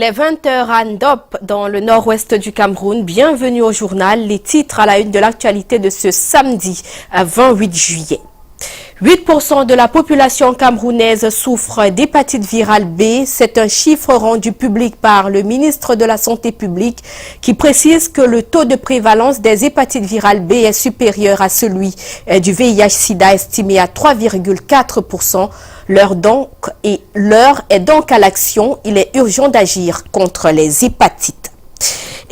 Il est 20 h à Ndop, dans le nord-ouest du Cameroun. Bienvenue au journal. Les titres à la une de l'actualité de ce samedi 28 juillet. 8% de la population camerounaise souffre d'hépatite virale B. C'est un chiffre rendu public par le ministre de la Santé publique qui précise que le taux de prévalence des hépatites virales B est supérieur à celui du VIH-Sida estimé à 3,4%. L'heure est donc à l'action. Il est urgent d'agir contre les hépatites.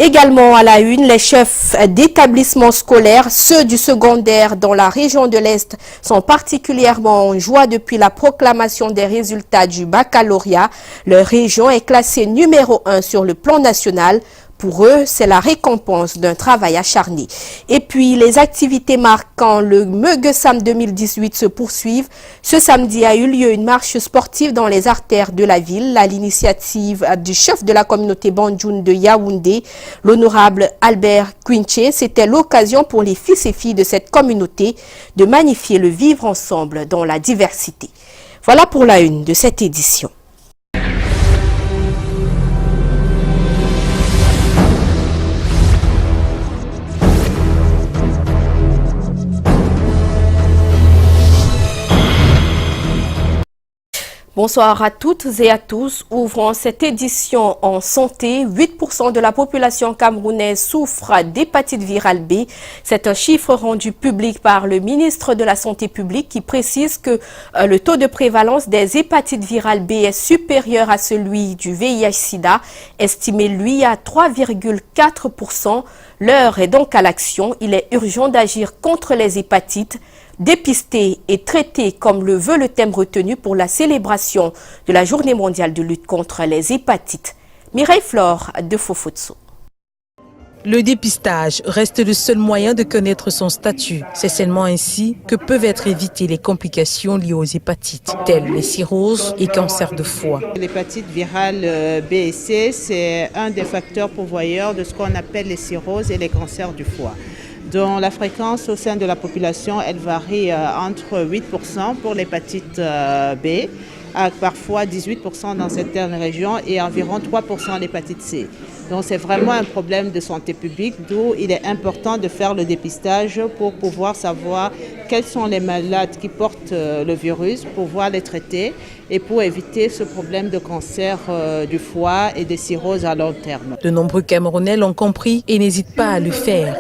Également à la une, les chefs d'établissements scolaires, ceux du secondaire dans la région de l'Est, sont particulièrement en joie depuis la proclamation des résultats du baccalauréat. Leur région est classée numéro 1 sur le plan national. Pour eux, c'est la récompense d'un travail acharné. Et puis, les activités marquant le Meugesam 2018 se poursuivent. Ce samedi a eu lieu une marche sportive dans les artères de la ville à l'initiative du chef de la communauté Bandjoun de Yaoundé, l'honorable Albert Quinche. C'était l'occasion pour les fils et filles de cette communauté de magnifier le vivre ensemble dans la diversité. Voilà pour la une de cette édition. Bonsoir à toutes et à tous. Ouvrons cette édition en santé. 8% de la population camerounaise souffre d'hépatite virale B. C'est un chiffre rendu public par le ministre de la Santé publique qui précise que le taux de prévalence des hépatites virales B est supérieur à celui du VIH-Sida, estimé lui à 3,4%. L'heure est donc à l'action. Il est urgent d'agir contre les hépatites. Dépister et traiter comme le veut le thème retenu pour la célébration de la Journée mondiale de lutte contre les hépatites. Mireille Flore de Fofotso. Le dépistage reste le seul moyen de connaître son statut. C'est seulement ainsi que peuvent être évitées les complications liées aux hépatites, telles les cirrhoses et cancers de foie. L'hépatite virale B et C, c'est un des facteurs pourvoyeurs de ce qu'on appelle les cirrhoses et les cancers du foie, dont la fréquence au sein de la population, elle varie entre 8% pour l'hépatite B, à parfois 18% dans certaines régions et environ 3% l'hépatite C. Donc c'est vraiment un problème de santé publique, d'où il est important de faire le dépistage pour pouvoir savoir quels sont les malades qui portent le virus, pour pouvoir les traiter et pour éviter ce problème de cancer du foie et des cirrhoses à long terme. De nombreux Camerounais l'ont compris et n'hésitent pas à le faire.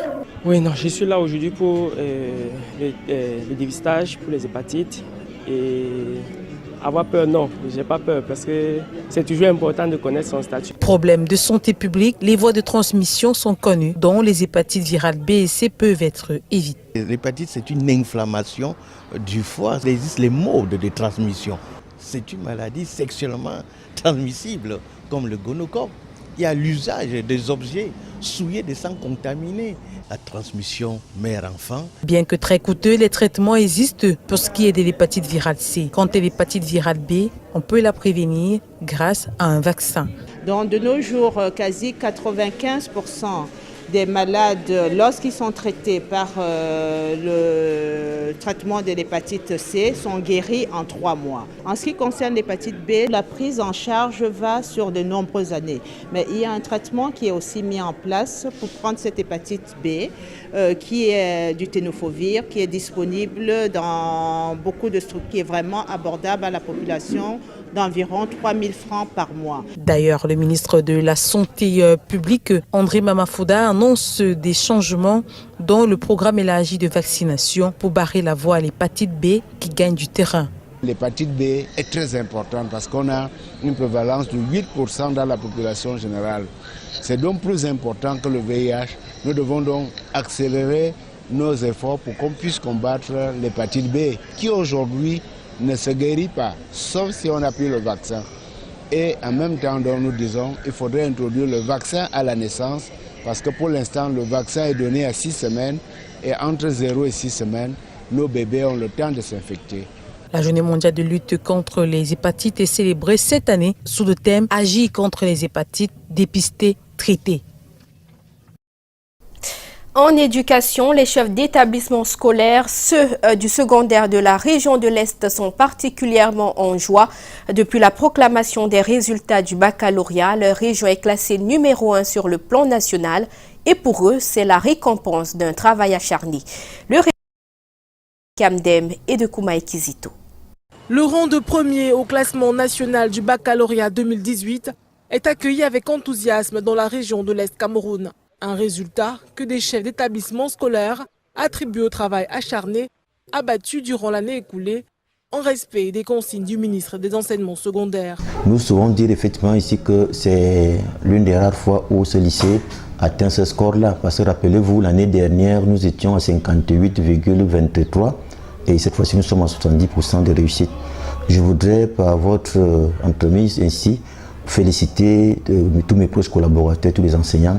Oui, non, je suis là aujourd'hui pour le dépistage pour les hépatites et avoir peur, non, j'ai pas peur parce que c'est toujours important de connaître son statut. Problème de santé publique, les voies de transmission sont connues, dont les hépatites virales B et C peuvent être évitées. L'hépatite, c'est une inflammation du foie. Il existe les modes de transmission. C'est une maladie sexuellement transmissible, comme le gonocoque. Il y a l'usage des objets souillés de sang contaminé. La transmission mère-enfant. Bien que très coûteux, les traitements existent pour ce qui est de l'hépatite virale C. Quant à l'hépatite virale B, on peut la prévenir grâce à un vaccin. Donc de nos jours, quasi 95% des malades, lorsqu'ils sont traités par le traitement de l'hépatite C, sont guéris en 3 mois. En ce qui concerne l'hépatite B, la prise en charge va sur de nombreuses années. Mais il y a un traitement qui est aussi mis en place pour prendre cette hépatite B, qui est du tenofovir, qui est disponible dans beaucoup de structures, qui est vraiment abordable à la population, d'environ 3 000 francs par mois. D'ailleurs, le ministre de la Santé publique, André Mamafouda, annonce des changements dans le programme élargi de vaccination pour barrer la voie à l'hépatite B qui gagne du terrain. L'hépatite B est très importante parce qu'on a une prévalence de 8% dans la population générale. C'est donc plus important que le VIH. Nous devons donc accélérer nos efforts pour qu'on puisse combattre l'hépatite B qui aujourd'hui ne se guérit pas, sauf si on a pris le vaccin. Et en même temps, donc, nous disons qu'il faudrait introduire le vaccin à la naissance parce que pour l'instant, le vaccin est donné à 6 semaines et entre 0 et 6 semaines, nos bébés ont le temps de s'infecter. La Journée mondiale de lutte contre les hépatites est célébrée cette année sous le thème « Agir contre les hépatites, dépister, traiter ». En éducation, les chefs d'établissements scolaires, ceux du secondaire de la région de l'Est sont particulièrement en joie. Depuis la proclamation des résultats du baccalauréat, leur région est classée numéro 1 sur le plan national et pour eux, c'est la récompense d'un travail acharné. Le Kamdem et de Koumaï Kizito. Le rang de premier au classement national du baccalauréat 2018 est accueilli avec enthousiasme dans la région de l'Est Cameroun. Un résultat que des chefs d'établissement scolaires attribuent au travail acharné abattu durant l'année écoulée en respect des consignes du ministre des enseignements secondaires. Nous saurons dire effectivement ici que c'est l'une des rares fois où ce lycée atteint ce score-là. Parce que rappelez-vous, l'année dernière, nous étions à 58,23 et cette fois-ci, nous sommes à 70% de réussite. Je voudrais, par votre entremise ainsi, féliciter tous mes proches collaborateurs, tous les enseignants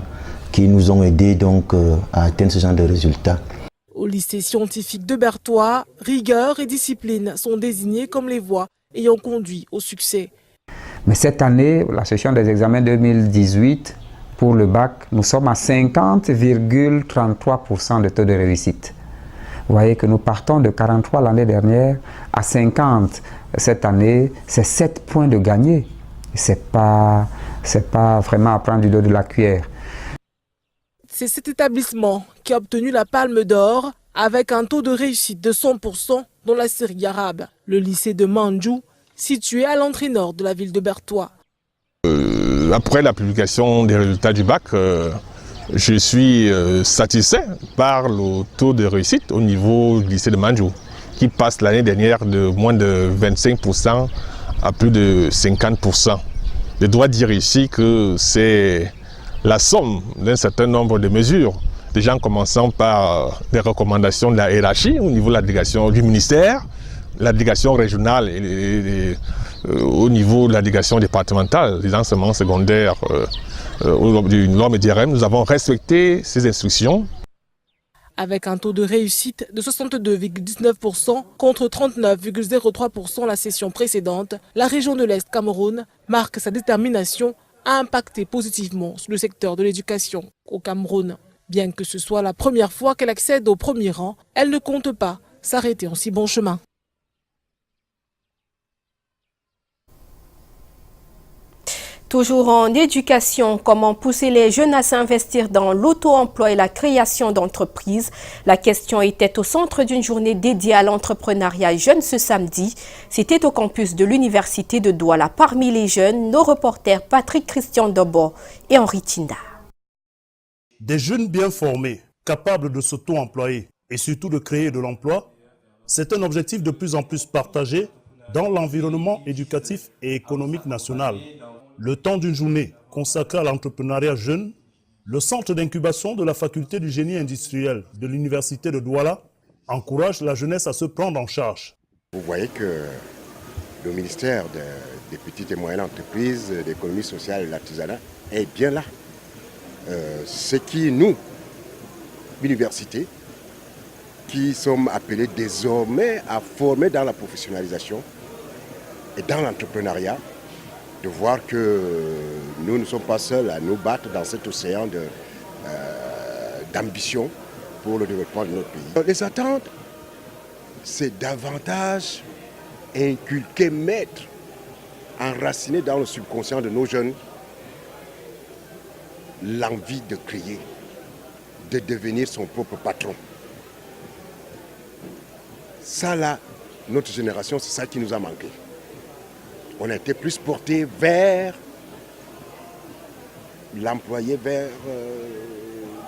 qui nous ont aidés donc à atteindre ce genre de résultats. Au lycée scientifique de Berthois, rigueur et discipline sont désignés comme les voies ayant conduit au succès. Mais cette année, la session des examens 2018, pour le bac, nous sommes à 50,33% de taux de réussite. Vous voyez que nous partons de 43 l'année dernière à 50 cette année, c'est 7 points de gagné. C'est pas vraiment à prendre du dos de la cuillère. C'est cet établissement qui a obtenu la Palme d'Or avec un taux de réussite de 100% dans la série arabe. Le lycée de Mandjou, situé à l'entrée nord de la ville de Berthois. Après la publication des résultats du bac, je suis satisfait par le taux de réussite au niveau du lycée de Mandjou, qui passe l'année dernière de moins de 25% à plus de 50%. Je dois dire ici que c'est la somme d'un certain nombre de mesures, déjà en commençant par des recommandations de la hiérarchie au niveau de la délégation du ministère, la délégation régionale et au niveau de la délégation départementale des enseignements secondaires du norme d'IRM, nous avons respecté ces instructions. Avec un taux de réussite de 62,19% contre 39,03% la session précédente, la région de l'Est Cameroun marque sa détermination à impacter positivement sur le secteur de l'éducation au Cameroun. Bien que ce soit la première fois qu'elle accède au premier rang, elle ne compte pas s'arrêter en si bon chemin. Toujours en éducation, comment pousser les jeunes à s'investir dans l'auto-emploi et la création d'entreprises? La question était au centre d'une journée dédiée à l'entrepreneuriat jeune ce samedi. C'était au campus de l'université de Douala. Parmi les jeunes, nos reporters Patrick Christian Dobo et Henri Tinda. Des jeunes bien formés, capables de s'auto-employer et surtout de créer de l'emploi, c'est un objectif de plus en plus partagé dans l'environnement éducatif et économique national. Le temps d'une journée consacrée à l'entrepreneuriat jeune, le centre d'incubation de la faculté du génie industriel de l'université de Douala encourage la jeunesse à se prendre en charge. Vous voyez que le ministère des petites et moyennes entreprises, de l'économie sociale et de l'artisanat est bien là. Ce qui nous, université, qui sommes appelés désormais à former dans la professionnalisation et dans l'entrepreneuriat, de voir que nous ne sommes pas seuls à nous battre dans cet océan d'ambition pour le développement de notre pays. Les attentes, c'est davantage inculquer, mettre, enraciner dans le subconscient de nos jeunes l'envie de créer, de devenir son propre patron. Ça là, notre génération, c'est ça qui nous a manqué. On a été plus porté vers l'employé, vers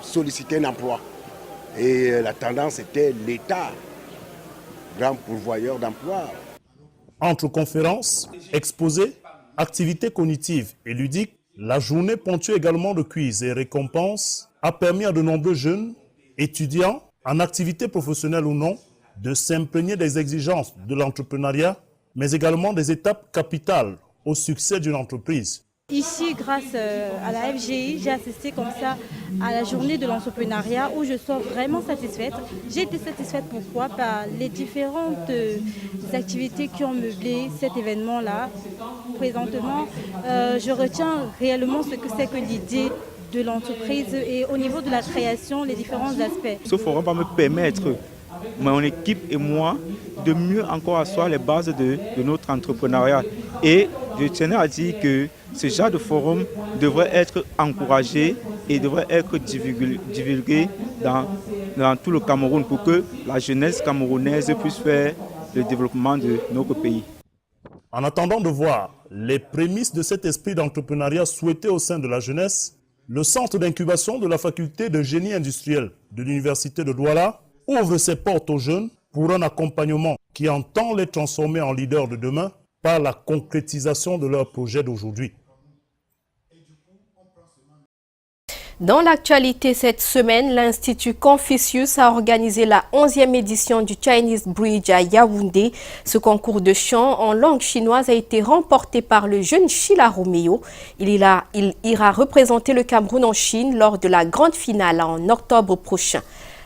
solliciter un emploi. Et la tendance était l'État, grand pourvoyeur d'emploi. Entre conférences, exposés, activités cognitives et ludiques, la journée ponctuée également de quiz et récompenses a permis à de nombreux jeunes, étudiants, en activité professionnelle ou non, de s'imprégner des exigences de l'entrepreneuriat, mais également des étapes capitales au succès d'une entreprise. Ici, grâce à la FGI, j'ai assisté comme ça à la journée de l'entrepreneuriat où je sors vraiment satisfaite. J'ai été satisfaite pourquoi? Par les différentes activités qui ont meublé cet événement-là. Présentement, je retiens réellement ce que c'est que l'idée de l'entreprise et au niveau de la création, les différents aspects. Ce forum va me permettre, mon équipe et moi, de mieux encore asseoir les bases de notre entrepreneuriat. Et je tenais à dire que ce genre de forum devrait être encouragé et devrait être divulgué dans tout le Cameroun pour que la jeunesse camerounaise puisse faire le développement de notre pays. En attendant de voir les prémices de cet esprit d'entrepreneuriat souhaité au sein de la jeunesse, le centre d'incubation de la faculté de génie industriel de l'université de Douala ouvre ses portes aux jeunes pour un accompagnement qui entend les transformer en leaders de demain par la concrétisation de leurs projets d'aujourd'hui. Dans l'actualité cette semaine, l'Institut Confucius a organisé la 11e édition du Chinese Bridge à Yaoundé. Ce concours de chant en langue chinoise a été remporté par le jeune Sheila Romeo. Il ira représenter le Cameroun en Chine lors de la grande finale en octobre prochain.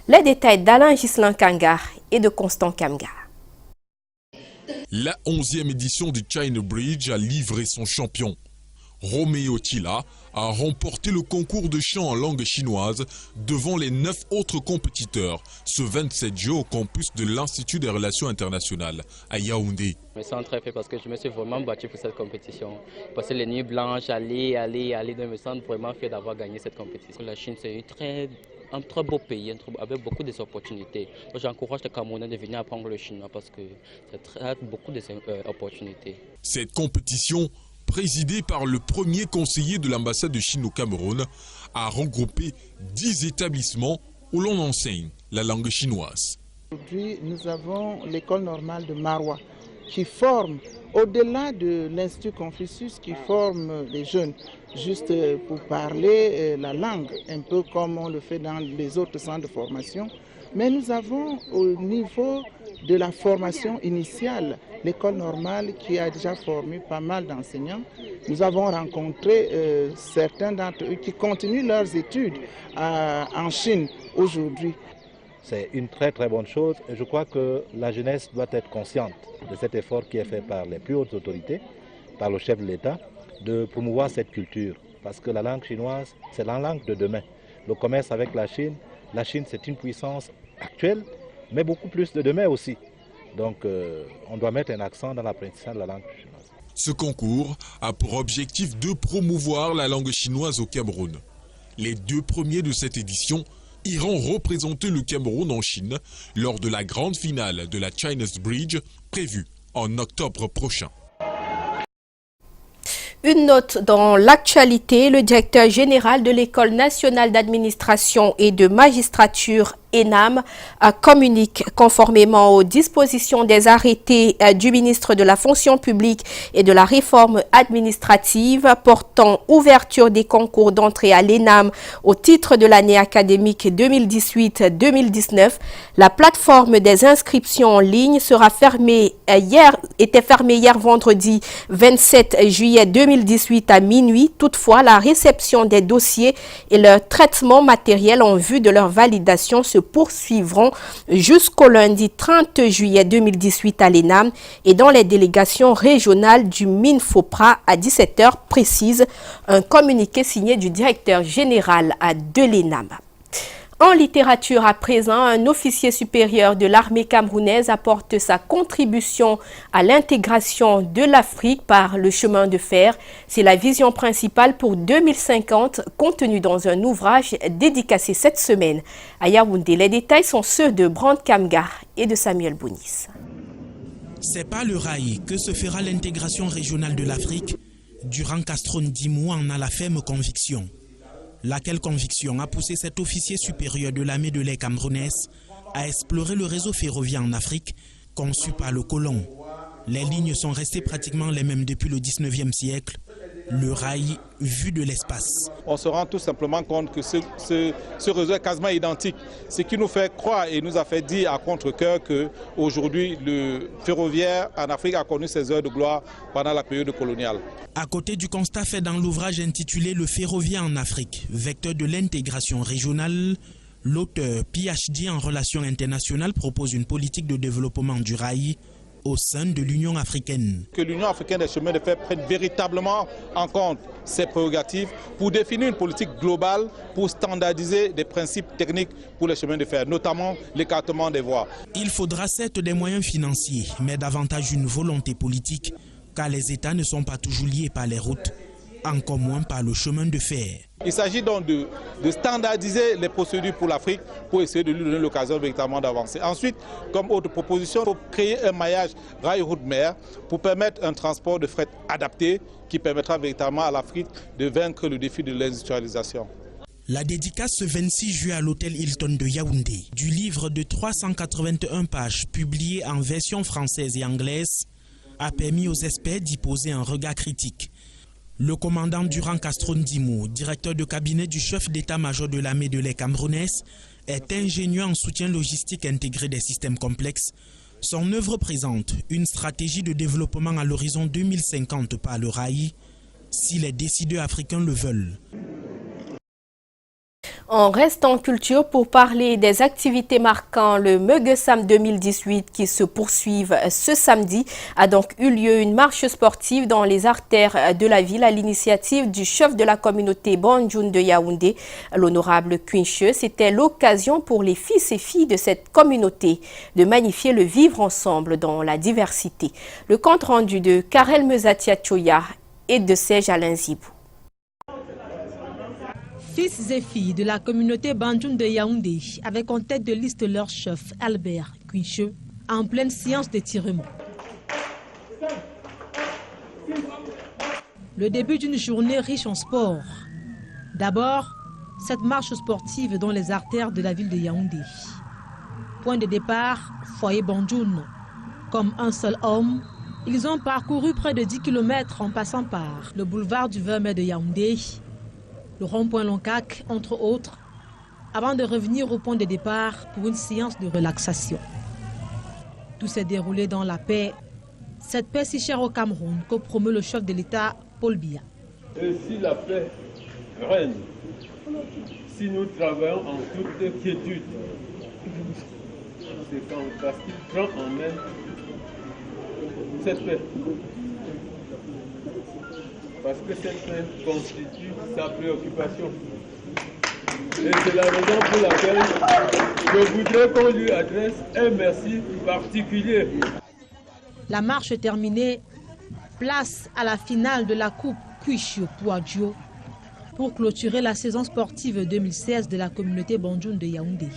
Les détails d'Alain Ghislain Kangar et de Constant Kamgar. La 11e édition du China Bridge a livré son champion. Romeo Tila a remporté le concours de chant en langue chinoise devant les 9 autres compétiteurs ce 27 juin au campus de l'Institut des Relations Internationales à Yaoundé. Je me sens très fier parce que je me suis vraiment battu pour cette compétition. Passer les nuits blanches, aller, je me sens vraiment fier d'avoir gagné cette compétition. La Chine, c'est un très beau pays avec beaucoup d'opportunités. J'encourage les Camerounais de venir apprendre le chinois parce que ça a beaucoup d'opportunités. Cette compétition, présidée par le premier conseiller de l'ambassade de Chine au Cameroun, a regroupé 10 établissements où l'on enseigne la langue chinoise. Aujourd'hui, nous avons l'école normale de Marois qui forme, au-delà de l'Institut Confucius, qui forme les jeunes juste pour parler la langue, un peu comme on le fait dans les autres centres de formation. Mais nous avons au niveau de la formation initiale, l'école normale qui a déjà formé pas mal d'enseignants. Nous avons rencontré certains d'entre eux qui continuent leurs études en Chine aujourd'hui. C'est une très bonne chose et je crois que la jeunesse doit être consciente de cet effort qui est fait par les plus hautes autorités, par le chef de l'État, de promouvoir cette culture. Parce que la langue chinoise, c'est la langue de demain. Le commerce avec la Chine c'est une puissance actuelle, mais beaucoup plus de demain aussi. Donc on doit mettre un accent dans l'apprentissage de la langue chinoise. Ce concours a pour objectif de promouvoir la langue chinoise au Cameroun. Les 2 premiers de cette édition iront représenter le Cameroun en Chine lors de la grande finale de la Chinese Bridge prévue en octobre prochain. Une note dans l'actualité, le directeur général de l'École nationale d'administration et de magistrature ENAM communique conformément aux dispositions des arrêtés du ministre de la fonction publique et de la réforme administrative portant ouverture des concours d'entrée à l'ENAM au titre de l'année académique 2018-2019. La plateforme des inscriptions en ligne sera était fermée hier vendredi 27 juillet 2018 à minuit. Toutefois, la réception des dossiers et leur traitement matériel en vue de leur validation se poursuivront jusqu'au lundi 30 juillet 2018 à l'ENAM et dans les délégations régionales du MINFOPRA à 17h précise un communiqué signé du directeur général de l'ENAM. En littérature à présent, un officier supérieur de l'armée camerounaise apporte sa contribution à l'intégration de l'Afrique par le chemin de fer. C'est la vision principale pour 2050 contenue dans un ouvrage dédicacé cette semaine à Yaoundé. Les détails sont ceux de Brand Kamgar et de Samuel Bounis. C'est par le rail que se fera l'intégration régionale de l'Afrique. Durant Castron 10 mois en a la ferme conviction. Laquelle conviction a poussé cet officier supérieur de l'armée de l'air camerounaise à explorer le réseau ferroviaire en Afrique conçu par le colon. Les lignes sont restées pratiquement les mêmes depuis le 19e siècle. Le rail vu de l'espace. On se rend tout simplement compte que ce réseau est quasiment identique. Ce qui nous fait croire et nous a fait dire à contre-cœur qu'aujourd'hui le ferroviaire en Afrique a connu ses heures de gloire pendant la période coloniale. À côté du constat fait dans l'ouvrage intitulé « Le ferroviaire en Afrique, vecteur de l'intégration régionale », l'auteur PhD en relations internationales propose une politique de développement du rail au sein de l'Union africaine. Que l'Union africaine des chemins de fer prenne véritablement en compte ses prérogatives pour définir une politique globale pour standardiser des principes techniques pour les chemins de fer, notamment l'écartement des voies. Il faudra certes des moyens financiers, mais davantage une volonté politique, car les États ne sont pas toujours liés par les routes, encore moins par le chemin de fer. Il s'agit donc de standardiser les procédures pour l'Afrique pour essayer de lui donner l'occasion véritablement d'avancer. Ensuite, comme autre proposition, il faut créer un maillage rail-route-mer pour permettre un transport de fret adapté qui permettra véritablement à l'Afrique de vaincre le défi de l'industrialisation. La dédicace ce 26 juillet à l'hôtel Hilton de Yaoundé du livre de 381 pages publié en version française et anglaise a permis aux experts d'y poser un regard critique. Le commandant Durand Castron Dimo, directeur de cabinet du chef d'état-major de l'armée de l'air camerounaise, est ingénieur en soutien logistique intégré des systèmes complexes. Son œuvre présente une stratégie de développement à l'horizon 2050 par le rail, si les décideurs africains le veulent. On reste en culture pour parler des activités marquant le Megesam 2018 qui se poursuivent ce samedi. A donc eu lieu une marche sportive dans les artères de la ville à l'initiative du chef de la communauté Bandjoun de Yaoundé, l'honorable Quincheux. C'était l'occasion pour les fils et filles de cette communauté de magnifier le vivre ensemble dans la diversité. Le compte rendu de Karel Mezatia Choya et de Serge Alain Zibou. Fils et filles de la communauté Bandjoun de Yaoundé, avec en tête de liste leur chef Albert Quincheux, en pleine séance d'étirement. Le début d'une journée riche en sport. D'abord, cette marche sportive dans les artères de la ville de Yaoundé. Point de départ, foyer Bandjoun. Comme un seul homme, ils ont parcouru près de 10 km en passant par le boulevard du 20 mai de Yaoundé, le rond-point Loncac, entre autres, avant de revenir au point de départ pour une séance de relaxation. Tout s'est déroulé dans la paix, cette paix si chère au Cameroun que promeut le chef de l'État, Paul Biya. Et si la paix règne, si nous travaillons en toute quiétude, c'est parce qu'il prend en main cette paix. Parce que cette paix constitue sa préoccupation. Et c'est la raison pour laquelle je voudrais qu'on lui adresse un merci particulier. La marche terminée, place à la finale de la Coupe Quincheux Pouadjo pour clôturer la saison sportive 2016 de la communauté Bandjoun de Yaoundé.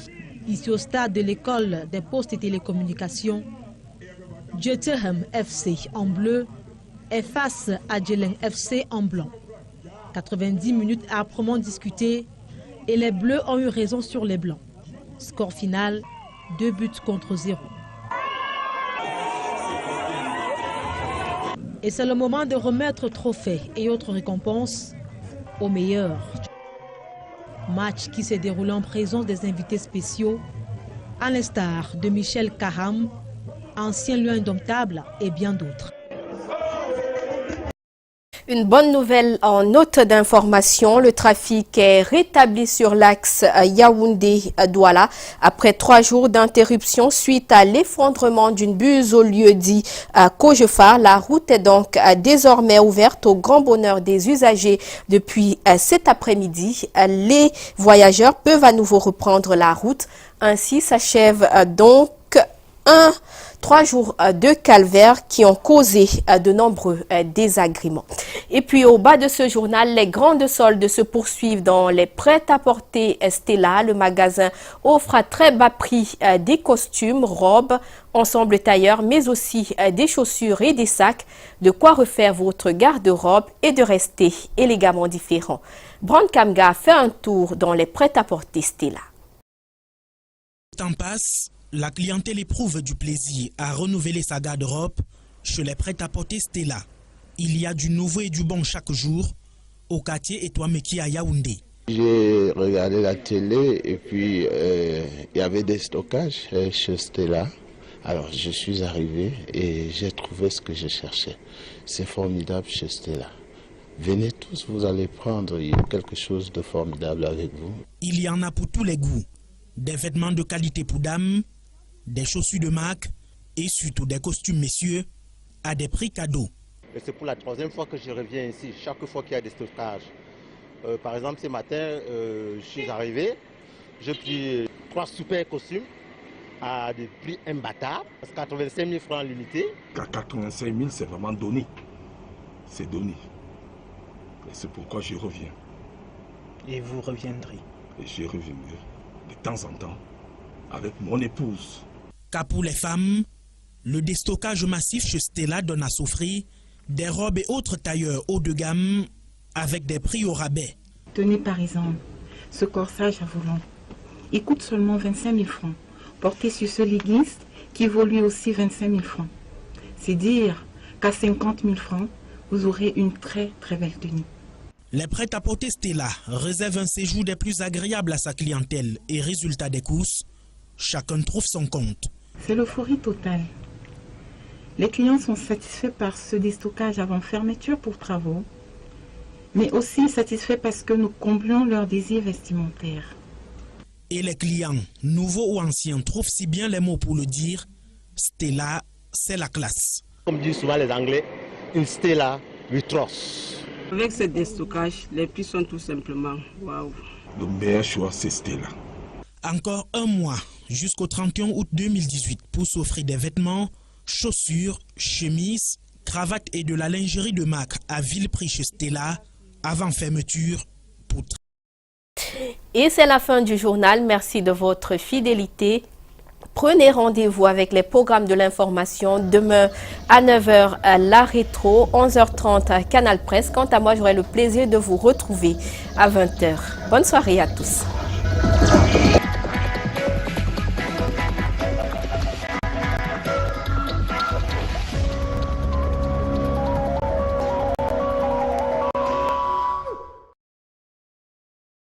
Ici au stade de l'école des postes et télécommunications, Djetehem FC en bleu est face à Djeleng FC en blanc. 90 minutes âprement discutées et les Bleus ont eu raison sur les Blancs. Score final, 2 buts contre 0. Et c'est le moment de remettre trophées et autres récompenses aux meilleurs. Match qui s'est déroulé en présence des invités spéciaux, à l'instar de Michel Kaham, ancien lion indomptable et bien d'autres. Une bonne nouvelle en note d'information, le trafic est rétabli sur l'axe Yaoundé-Douala après 3 jours d'interruption suite à l'effondrement d'une buse au lieu dit Kojefa. La route est donc désormais ouverte au grand bonheur des usagers depuis cet après-midi. Les voyageurs peuvent à nouveau reprendre la route. Ainsi s'achève donc 3 jours de calvaire qui ont causé de nombreux désagréments. Et puis au bas de ce journal, les grandes soldes se poursuivent dans les prêt-à-porter Stella. Le magasin offre à très bas prix des costumes, robes, ensembles tailleurs, mais aussi des chaussures et des sacs. De quoi refaire votre garde-robe et de rester élégamment différent. Brand Kamga fait un tour dans les prêt-à-porter Stella. Le temps passe. La clientèle éprouve du plaisir à renouveler sa garde-robe chez les prêt-à-porter Stella. Il y a du nouveau et du bon chaque jour au quartier Etouameki à Yaoundé. J'ai regardé la télé et puis il y avait des stockages chez Stella. Alors je suis arrivé et j'ai trouvé ce que je cherchais. C'est formidable chez Stella. Venez tous, vous allez prendre quelque chose de formidable avec vous. Il y en a pour tous les goûts. Des vêtements de qualité pour dames, des chaussures de marque et surtout des costumes messieurs à des prix cadeaux. C'est pour la troisième fois que je reviens ici, chaque fois qu'il y a des stockages. Par exemple, ce matin, je suis arrivé, j'ai pris 3 super costumes à des prix imbattables, 85 000 francs l'unité. 85 000, c'est vraiment donné. C'est donné. Et c'est pourquoi je reviens. Et vous reviendrez? Et je reviendrai de temps en temps avec mon épouse. Car pour les femmes, le déstockage massif chez Stella donne à s'offrir des robes et autres tailleurs haut de gamme avec des prix au rabais. Tenez par exemple ce corsage à volant. Il coûte seulement 25 000 francs. Porté sur ce leggings qui vaut lui aussi 25 000 francs. C'est dire qu'à 50 000 francs, vous aurez une très très belle tenue. Les prêt-à-porter Stella réservent un séjour des plus agréables à sa clientèle et résultat des courses, chacun trouve son compte. C'est l'euphorie totale. Les clients sont satisfaits par ce déstockage avant fermeture pour travaux, mais aussi satisfaits parce que nous comblons leurs désirs vestimentaires. Et les clients, nouveaux ou anciens, trouvent si bien les mots pour le dire, Stella, c'est la classe. Comme disent souvent les Anglais, une Stella we trust. Avec ce déstockage, les prix sont tout simplement waouh. Le meilleur choix, c'est Stella. Encore un mois jusqu'au 31 août 2018 pour s'offrir des vêtements, chaussures, chemises, cravates et de la lingerie de marque à vil prix chez Stella avant fermeture pour... Et c'est la fin du journal. Merci de votre fidélité. Prenez rendez-vous avec les programmes de l'information demain à 9h la rétro, 11h30 Canal Presse. Quant à moi, j'aurai le plaisir de vous retrouver à 20h. Bonne soirée à tous.